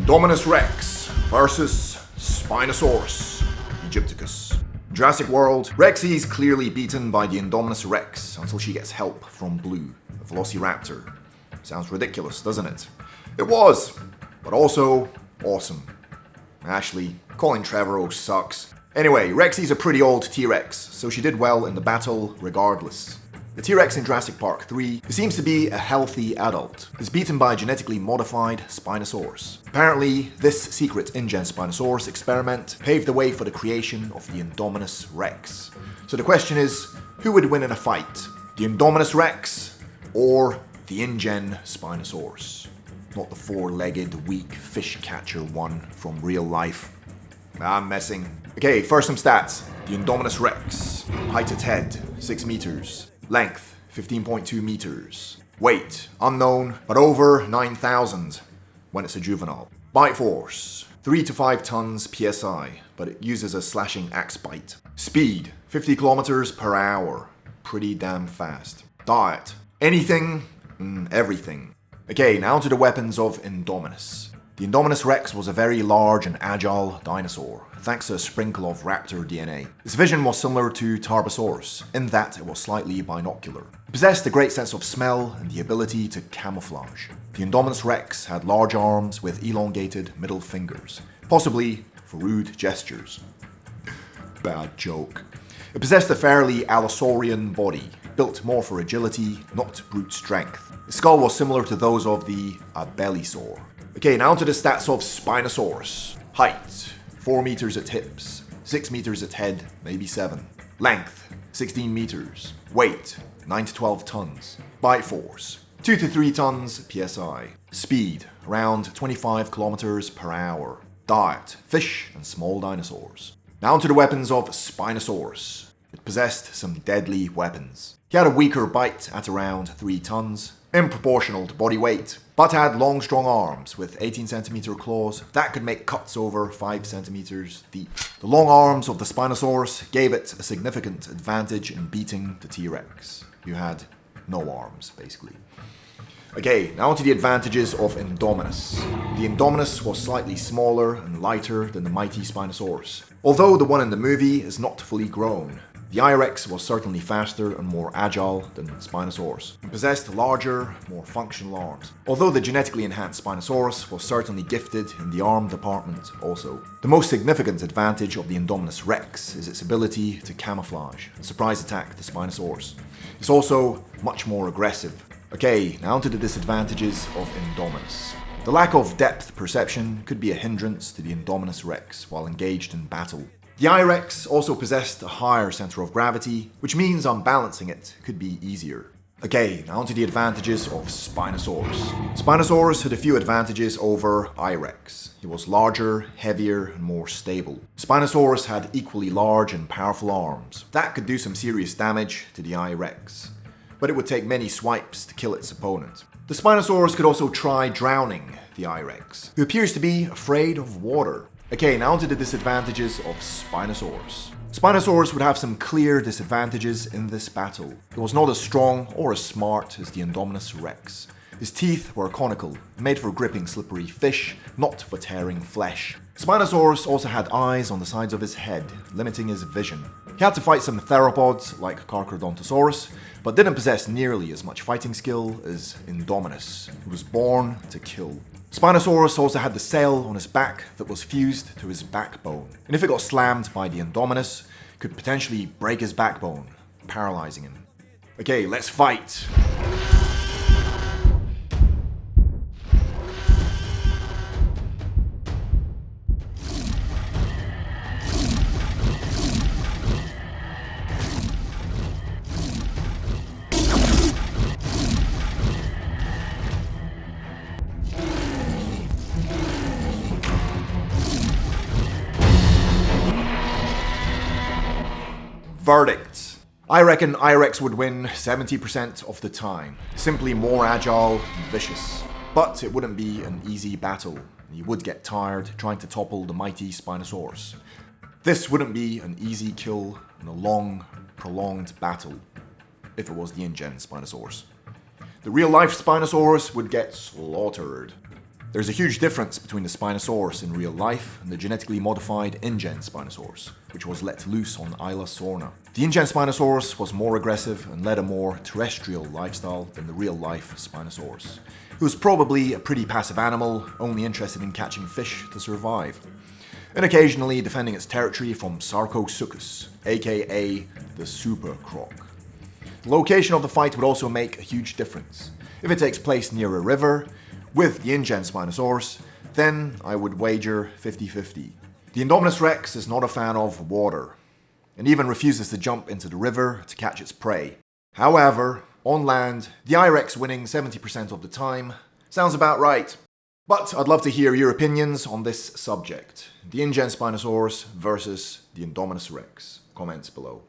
Indominus Rex versus Spinosaurus Egypticus. In Jurassic World, Rexy is clearly beaten by the Indominus Rex until she gets help from Blue, the Velociraptor. Sounds ridiculous, doesn't it? It was, but also awesome. Actually, calling Trevorrow sucks. Anyway, Rexy's a pretty old T-Rex, so she did well in the battle regardless. The T-Rex in Jurassic Park 3, who seems to be a healthy adult, is beaten by a genetically modified Spinosaurus. Apparently, this secret Ingen Spinosaurus experiment paved the way for the creation of the Indominus Rex. So the question is, who would win in a fight? The Indominus Rex or the Ingen Spinosaurus? Not the four-legged, weak fish catcher one from real life. I'm messing. Okay, first some stats. The Indominus Rex. Height at head, 6 meters. Length, 15.2 meters. Weight, unknown, but over 9,000 when it's a juvenile. Bite force, 3 to 5 tons psi, but it uses a slashing axe bite. Speed, 50 kilometers per hour. Pretty damn fast. Diet, anything and everything. Okay, now to the weapons of Indominus. The Indominus Rex was a very large and agile dinosaur, thanks to a sprinkle of raptor DNA. Its vision was similar to Tarbosaurus, in that it was slightly binocular. It possessed a great sense of smell and the ability to camouflage. The Indominus Rex had large arms with elongated middle fingers, possibly for rude gestures. Bad joke. It possessed a fairly Allosaurian body, built more for agility, not brute strength. Its skull was similar to those of the Abelisaur. Okay, now to the stats of Spinosaurus. Height, 4 meters at hips, 6 meters at head, maybe 7. Length, 16 meters. Weight, 9 to 12 tons. Bite force, 2 to 3 tons psi. Speed, around 25 kilometers per hour. Diet, fish and small dinosaurs. Now to the weapons of Spinosaurus. It possessed some deadly weapons. He had a weaker bite at around 3 tons, improportional to body weight, but had long strong arms with 18 centimeter claws that could make cuts over 5 centimeters deep. The long arms of the Spinosaurus gave it a significant advantage in beating the T-Rex, who had no arms, basically. Okay, now to the advantages of Indominus. The Indominus was slightly smaller and lighter than the mighty Spinosaurus, although the one in the movie is not fully grown. The I-Rex was certainly faster and more agile than Spinosaurus, and possessed larger, more functional arms, although the genetically enhanced Spinosaurus was certainly gifted in the arm department also. The most significant advantage of the Indominus Rex is its ability to camouflage and surprise attack the Spinosaurus. It's also much more aggressive. Okay, now to the disadvantages of Indominus. The lack of depth perception could be a hindrance to the Indominus Rex while engaged in battle. The I-Rex also possessed a higher center of gravity, which means unbalancing it could be easier. Okay, now to the advantages of Spinosaurus. Spinosaurus had a few advantages over I-Rex. He was larger, heavier, and more stable. Spinosaurus had equally large and powerful arms. That could do some serious damage to the I-Rex, but it would take many swipes to kill its opponent. The Spinosaurus could also try drowning the I-Rex, who appears to be afraid of water. Okay, now to the disadvantages of Spinosaurus. Spinosaurus would have some clear disadvantages in this battle. He was not as strong or as smart as the Indominus Rex. His teeth were conical, made for gripping slippery fish, not for tearing flesh. Spinosaurus also had eyes on the sides of his head, limiting his vision. He had to fight some theropods like Carcharodontosaurus, but didn't possess nearly as much fighting skill as Indominus, who was born to kill. Spinosaurus also had the sail on his back that was fused to his backbone, and if it got slammed by the Indominus, could potentially break his backbone, paralyzing him. Okay, let's fight! Verdict. I reckon I-Rex would win 70% of the time. Simply more agile and vicious. But it wouldn't be an easy battle. You would get tired trying to topple the mighty Spinosaurus. This wouldn't be an easy kill in a long, prolonged battle, if it was the Ingen Spinosaurus. The real-life Spinosaurus would get slaughtered. There's a huge difference between the Spinosaurus in real life and the genetically modified Ingen Spinosaurus, which was let loose on Isla Sorna. The Ingen Spinosaurus was more aggressive and led a more terrestrial lifestyle than the real-life Spinosaurus, who was probably a pretty passive animal, only interested in catching fish to survive, and occasionally defending its territory from Sarcosuchus, aka the Super Croc. The location of the fight would also make a huge difference. If it takes place near a river, with the Ingen Spinosaurus, then I would wager 50-50. The Indominus Rex is not a fan of water, and even refuses to jump into the river to catch its prey. However, on land, the I-Rex winning 70% of the time sounds about right. But I'd love to hear your opinions on this subject. The Ingen Spinosaurus versus the Indominus Rex. Comments below.